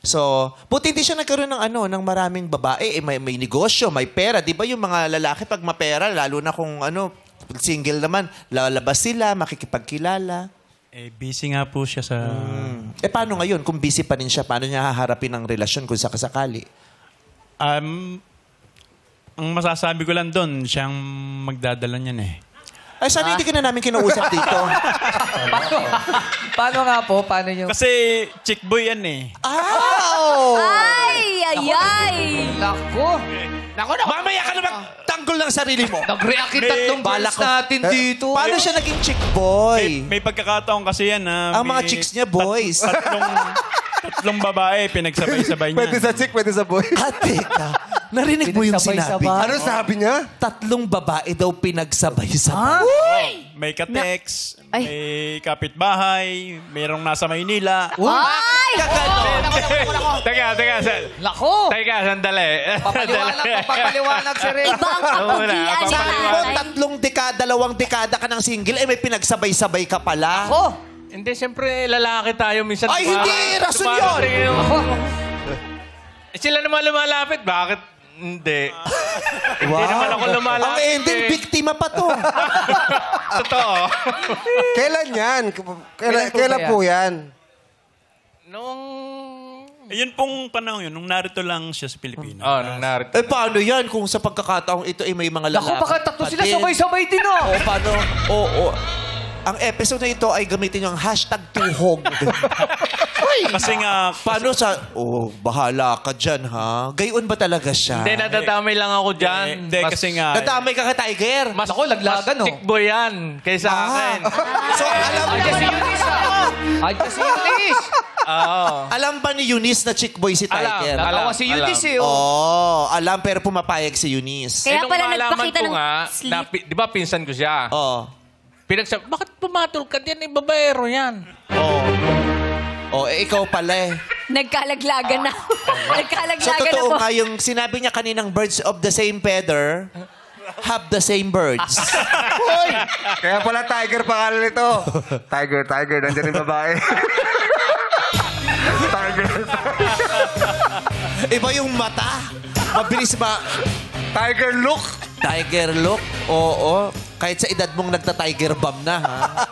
So, buti hindi siya nagkaroon ng ng maraming babae, may negosyo, may pera, 'di ba? Yung mga lalaki pag mapera, lalo na kung single naman, lalabas sila, makikipagkilala. Busy nga po siya sa... Paano ngayon? Kung busy pa rin siya, paano niya haharapin ang relasyon kung sakasakali? Ang masasabi ko lang doon, siyang magdadala niyan eh. Ay, sana hindi ka na namin kinausap dito. Paano nga po? Paano yung... Kasi chick boy yan eh. Ay! Naku! Mamaya ka na magtanggol ng sarili mo. Nag-react yung tatlong girls natin dito. Paano siya naging chick boy? May pagkakataon kasi yan na... Ang mga chicks niya, boys. Tatlong babae, pinagsabay-sabay niya. Pwede sa chick, pwede sa boy. Teka, narinig mo yung sinabi niya? Ano sabi niya? Tatlong babae daw pinagsabay-sabay. May ka-text, may kapitbahay, mayroong nasa Maynila. Ay! Teka. Naku! Teka, sandali. Papaliwanag si Ray. Iba ang kapugian Sabi niya. mo, 2 dekada ka ng single, may pinagsabay-sabay ka pala. Ako! Hindi, siyempre, lalaki tayo minsan. Ay, hindi! Rason yun! Sila naman lumalapit. Bakit? Hindi. Hindi naman ako Ang lumalapit. ending, biktima pa to. Totoo. Kailan yan? Kailan po yan? Nung... Yun pong panahon yun, nung narito lang siya sa Pilipinas. nung narito. Paano yan kung sa pagkakataong ito may mga lalaki? Naku, baka tatlo sila sabay-sabay din oh! Paano? Ang episode na ito ay gamitin yung #tuhog. Kasi nga... Paano sa... bahala ka dyan, ha? Gayon ba talaga siya? Hindi, nadadamay lang ako dyan. Hindi, kasi nga... Nadamay ka kay Tiger. Mas Ako, laglagan, no? chick boy yan kaysa akin. So, alam Andiyan si Eunice Andiyan si Eunice! alam ba ni Eunice na chick boy si Tiger? Natawa si Eunice eh Alam pero pumapayag si Eunice. Kaya nung pala malaman nagpakita ko ng nga, sleep. di ba pinsan ko siya? Pinagsabi, bakit pumatol ka diyan? Babaero yan. Ikaw pala eh. Nagkalaglagan na. So, Nagkalaglagan na totoo po. nga yung sinabi niya kaninang birds of the same feather have the same birds. Kaya pala Tiger pangalan nito. Tiger. Nandiyan yung babae. Tiger. Iba yung mata. Mabilis ba? Tiger look. Tiger look? Oo. Kahit sa edad mong nagta-tiger bomb na, ha?